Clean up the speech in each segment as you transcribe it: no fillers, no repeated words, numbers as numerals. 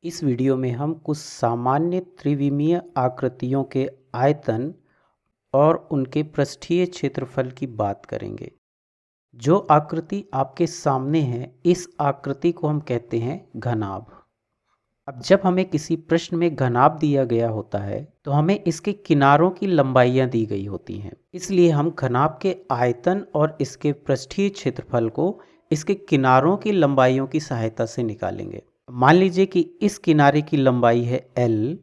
इस वीडियो में हम कुछ सामान्य त्रिविमीय आकृतियों के आयतन और उनके पृष्ठीय क्षेत्रफल की बात करेंगे। जो आकृति आपके सामने है, इस आकृति को हम कहते हैं घनाभ। अब जब हमें किसी प्रश्न में घनाभ दिया गया होता है तो हमें इसके किनारों की लंबाइयाँ दी गई होती हैं। इसलिए हम घनाभ के आयतन और इसके पृष्ठीय क्षेत्रफल को इसके किनारों की लंबाइयों की सहायता से निकालेंगे। मान लीजिए कि इस किनारे की लंबाई है L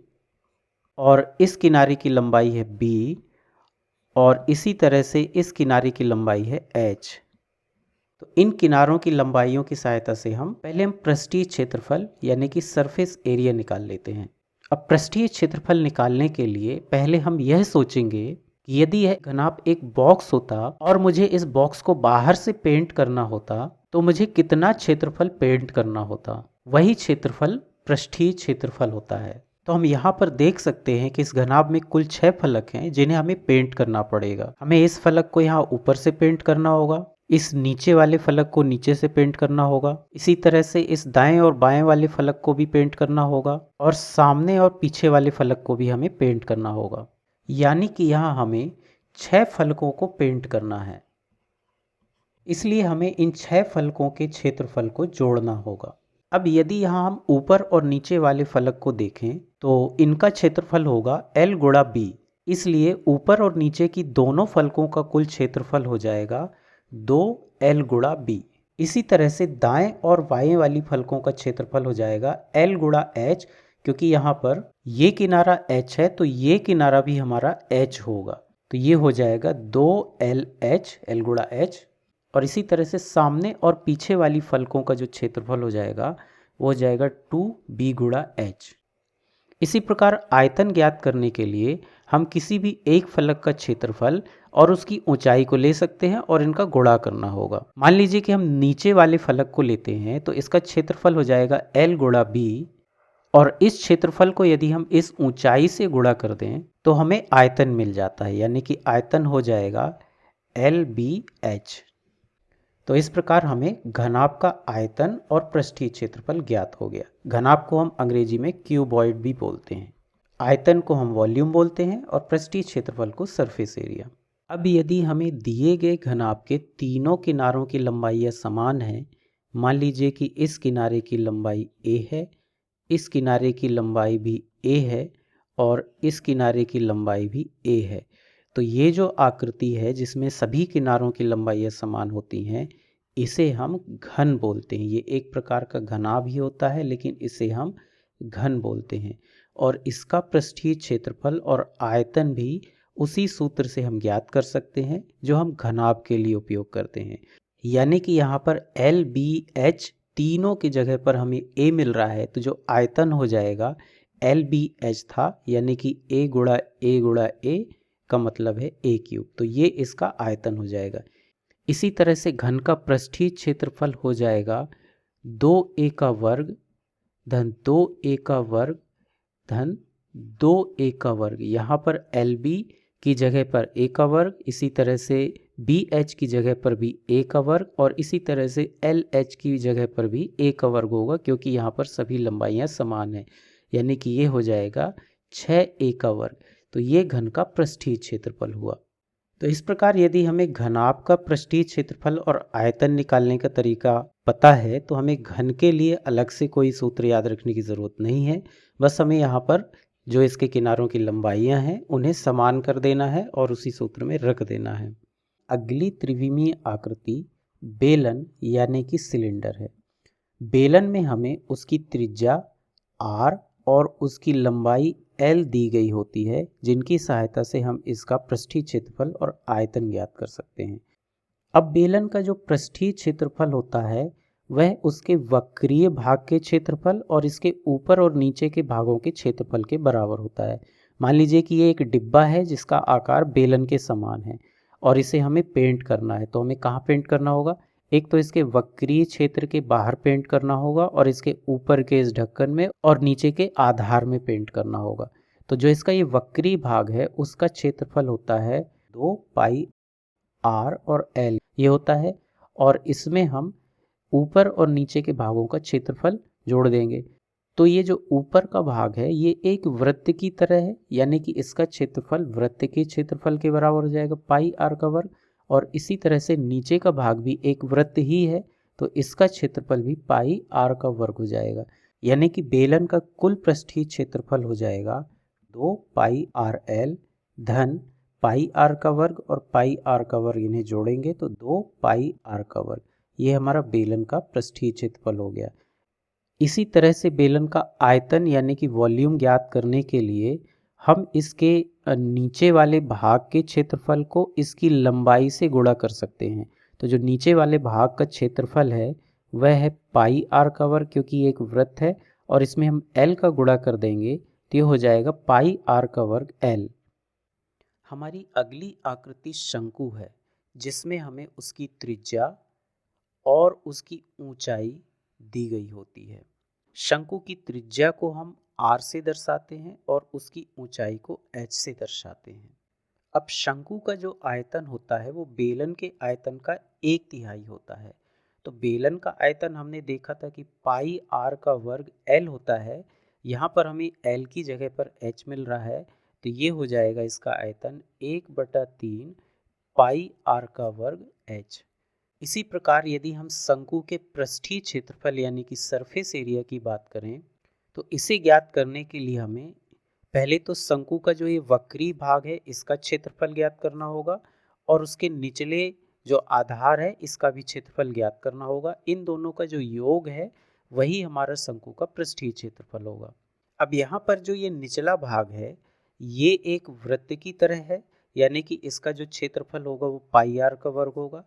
और इस किनारे की लंबाई है B और इसी तरह से इस किनारे की लंबाई है H। तो इन किनारों की लंबाइयों की सहायता से हम पृष्ठीय क्षेत्रफल यानी कि सरफेस एरिया निकाल लेते हैं। अब पृष्ठीय क्षेत्रफल निकालने के लिए पहले हम यह सोचेंगे कि यदि यह घनाभ एक बॉक्स होता और मुझे इस बॉक्स को बाहर से पेंट करना होता तो मुझे कितना क्षेत्रफल पेंट करना होता। वही क्षेत्रफल पृष्ठीय क्षेत्रफल होता है। तो हम यहाँ पर देख सकते हैं कि इस घनाभ में कुल 6 फलक हैं जिन्हें हमें पेंट करना पड़ेगा। हमें इस फलक को यहाँ ऊपर से पेंट करना होगा, इस नीचे वाले फलक को नीचे से पेंट करना होगा, इसी तरह से इस दाएं और बाएं वाले फलक को भी पेंट करना होगा और सामने और पीछे वाले फलक को भी हमें पेंट करना होगा। यानी कि यहाँ हमें 6 फलकों को पेंट करना है। इसलिए हमें इन 6 फलकों के क्षेत्रफल को जोड़ना होगा। अब यदि यहाँ हम ऊपर और नीचे वाले फलक को देखें तो इनका क्षेत्रफल होगा L गुणा B। इसलिए ऊपर और नीचे की दोनों फलकों का कुल क्षेत्रफल हो जाएगा 2L गुणा B। इसी तरह से दाएं और बाएं वाली फलकों का क्षेत्रफल हो जाएगा L गुणा H, क्योंकि यहाँ पर ये किनारा H है तो ये किनारा भी हमारा H होगा। तो ये हो जाएगा 2LH, L गुणा H। और इसी तरह से सामने और पीछे वाली फलकों का जो क्षेत्रफल हो जाएगा वो हो जाएगा 2B गुणा H। इसी प्रकार आयतन ज्ञात करने के लिए हम किसी भी एक फलक का क्षेत्रफल और उसकी ऊंचाई को ले सकते हैं और इनका गुणा करना होगा। मान लीजिए कि हम नीचे वाले फलक को लेते हैं तो इसका क्षेत्रफल हो जाएगा L गुणा B और इस क्षेत्रफल को यदि हम इस ऊंचाई से गुणा कर दें तो हमें आयतन मिल जाता है, यानी कि आयतन हो जाएगा LBH। तो इस प्रकार हमें घनाभ का आयतन और पृष्ठीय क्षेत्रफल ज्ञात हो गया। घनाभ को हम अंग्रेजी में क्यूबॉइड भी बोलते हैं, आयतन को हम वॉल्यूम बोलते हैं और पृष्ठीय क्षेत्रफल को सरफेस एरिया। अब यदि हमें दिए गए घनाभ के तीनों किनारों की लंबाइयाँ समान हैं, मान लीजिए कि इस किनारे की लंबाई A है, इस किनारे की लंबाई भी A है और इस किनारे की लंबाई भी A है, तो ये जो आकृति है जिसमें सभी किनारों की लंबाइयाँ समान होती हैं, इसे हम घन बोलते हैं। ये एक प्रकार का घनाभ ही होता है लेकिन इसे हम घन बोलते हैं और इसका पृष्ठीय क्षेत्रफल और आयतन भी उसी सूत्र से हम ज्ञात कर सकते हैं जो हम घनाभ के लिए उपयोग करते हैं। यानी कि यहाँ पर LBH तीनों की जगह पर हमें A मिल रहा है, तो जो आयतन हो जाएगा LBH था, यानी कि A गुणा A का मतलब है A क्यूब, तो ये इसका आयतन हो जाएगा। इसी तरह से घन का पृष्ठीय क्षेत्रफल हो जाएगा 2A का वर्ग धन 2A का वर्ग धन 2A का वर्ग। यहाँ पर LB की जगह पर A का वर्ग, इसी तरह से BH की जगह पर भी A का वर्ग और इसी तरह से LH की जगह पर भी A का वर्ग होगा, क्योंकि यहाँ पर सभी लंबाइयाँ समान हैं, यानी कि ये हो जाएगा 6A का वर्ग। तो ये घन का पृष्ठीय क्षेत्रफल हुआ। तो इस प्रकार यदि हमें घनाभ का पृष्ठीय क्षेत्रफल और आयतन निकालने का तरीका पता है तो हमें घन के लिए अलग से कोई सूत्र याद रखने की ज़रूरत नहीं है। बस हमें यहाँ पर जो इसके किनारों की लंबाइयाँ हैं उन्हें समान कर देना है और उसी सूत्र में रख देना है। अगली त्रिविमीय आकृति बेलन यानी कि सिलेंडर है। बेलन में हमें उसकी त्रिज्या R और उसकी लंबाई L दी गई होती है, जिनकी सहायता से हम इसका पृष्ठीय क्षेत्रफल और आयतन ज्ञात कर सकते हैं। अब बेलन का जो पृष्ठीय क्षेत्रफल होता है वह उसके वक्रीय भाग के क्षेत्रफल और इसके ऊपर और नीचे के भागों के क्षेत्रफल के बराबर होता है। मान लीजिए कि ये एक डिब्बा है जिसका आकार बेलन के समान है और इसे हमें पेंट करना है, तो हमें कहाँ पेंट करना होगा? एक तो इसके वक्रीय क्षेत्र के बाहर पेंट करना होगा और इसके ऊपर के इस ढक्कन में और नीचे के आधार में पेंट करना होगा। तो जो इसका ये वक्रीय भाग है उसका क्षेत्रफल होता है 2 पाई R और L ये होता है, और इसमें हम ऊपर और नीचे के भागों का क्षेत्रफल जोड़ देंगे। तो ये जो ऊपर का भाग है ये एक वृत्त की तरह है, यानी कि इसका क्षेत्रफल वृत्त के क्षेत्रफल के बराबर हो जाएगा पाई आर का वर्ग। और इसी तरह से नीचे का भाग भी एक वृत्त ही है, तो इसका क्षेत्रफल भी पाई आर का वर्ग हो जाएगा। यानी कि बेलन का कुल पृष्ठीय क्षेत्रफल हो जाएगा 2 पाई आर एल धन पाई आर का वर्ग और पाई आर का वर्ग, इन्हें जोड़ेंगे तो 2 पाई आर का वर्ग। ये हमारा बेलन का पृष्ठीय क्षेत्रफल हो गया। इसी तरह से बेलन का आयतन यानी कि वॉल्यूम ज्ञात करने के लिए हम इसके नीचे वाले भाग के क्षेत्रफल को इसकी लंबाई से गुणा कर सकते हैं। तो जो नीचे वाले भाग का क्षेत्रफल है वह है पाई आर का वर्ग, क्योंकि ये एक वृत्त है और इसमें हम एल का गुणा कर देंगे तो ये हो जाएगा पाई आर का वर्ग एल। हमारी अगली आकृति शंकु है, जिसमें हमें उसकी त्रिज्या और उसकी ऊंचाई दी गई होती है। शंकु की त्रिज्या को हम r से दर्शाते हैं और उसकी ऊंचाई को h से दर्शाते हैं। अब शंकु का जो आयतन होता है वो बेलन के आयतन का 1/3 होता है। तो बेलन का आयतन हमने देखा था कि पाई r का वर्ग l होता है। यहाँ पर हमें l की जगह पर h मिल रहा है, तो ये हो जाएगा इसका आयतन 1/3 पाई r का वर्ग h। इसी प्रकार यदि हम शंकु के पृष्ठीय क्षेत्रफल यानी कि सरफेस एरिया की बात करें, तो इसे ज्ञात करने के लिए हमें पहले तो शंकु का जो ये वक्री भाग है इसका क्षेत्रफल ज्ञात करना होगा और उसके निचले जो आधार है इसका भी क्षेत्रफल ज्ञात करना होगा। इन दोनों का जो योग है वही हमारा शंकु का पृष्ठीय क्षेत्रफल होगा। अब यहाँ पर जो ये निचला भाग है ये एक वृत्त की तरह है, यानी कि इसका जो क्षेत्रफल होगा वो पाई आर का वर्ग होगा।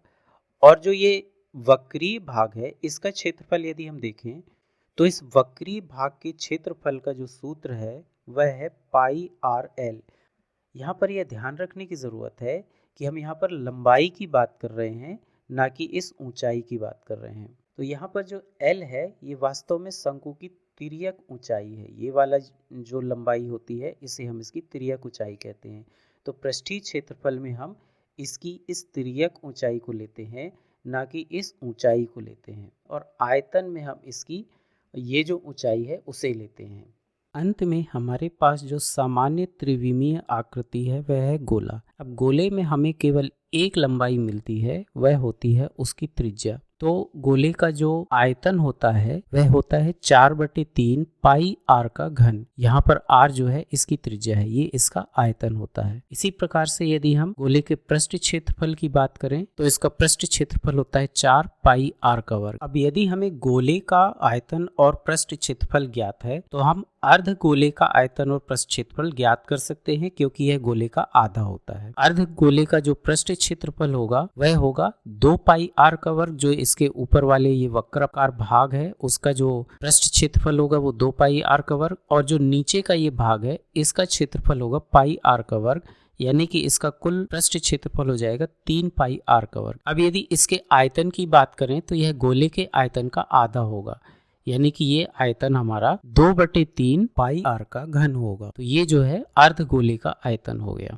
और जो ये वक्री भाग है इसका क्षेत्रफल यदि हम देखें तो इस वक्री भाग के क्षेत्रफल का जो सूत्र है वह है पाई आर एल। यहाँ पर यह ध्यान रखने की ज़रूरत है कि हम यहाँ पर लंबाई की बात कर रहे हैं, ना कि इस ऊंचाई की बात कर रहे हैं। तो यहाँ पर जो एल है ये वास्तव में शंकु की तिर्यक ऊंचाई है। ये वाला जो लंबाई होती है इसे हम इसकी तिर्यक ऊंचाई कहते हैं। तो पृष्ठीय क्षेत्रफल में हम इसकी इस तिर्यक ऊंचाई को लेते हैं, ना कि इस ऊंचाई को लेते हैं। और आयतन में हम इसकी ये जो ऊंचाई है उसे लेते हैं। अंत में हमारे पास जो सामान्य त्रिविमीय आकृति है वह है गोला। अब गोले में हमें केवल एक लंबाई मिलती है, वह होती है उसकी त्रिज्या। तो गोले का जो आयतन होता है वह होता है 4/3 पाई आर का घन। यहाँ पर आर जो है इसकी त्रिज्या है, ये इसका आयतन होता है। इसी प्रकार से यदि हम गोले के पृष्ठ क्षेत्रफल की बात करें तो इसका पृष्ठ क्षेत्रफल होता है 4 पाई आर का वर्ग। अब यदि हमें गोले का आयतन और पृष्ठ क्षेत्रफल ज्ञात है तो हम अर्ध गोले का आयतन और पृष्ठ क्षेत्रफल ज्ञात कर सकते हैं, क्योंकि यह गोले का आधा होता है। अर्ध गोले का जो पृष्ठ क्षेत्रफल होगा वह होगा 2 पाई आर का वर्ग। जो इसके ऊपर वाले ये वक्राकार भाग है उसका जो पृष्ठ क्षेत्रफल होगा वो 2 पाई आर का वर्ग, और जो नीचे का ये भाग है इसका क्षेत्रफल होगा पाई आर का वर्ग, यानी कि इसका कुल पृष्ठ क्षेत्रफल हो जाएगा 3 पाई आर का वर्ग। अब यदि इसके आयतन की बात करें तो यह गोले के आयतन का आधा होगा, यानी कि ये आयतन हमारा 2/3 पाई आर का घन होगा। तो ये जो है अर्ध गोले का आयतन हो गया।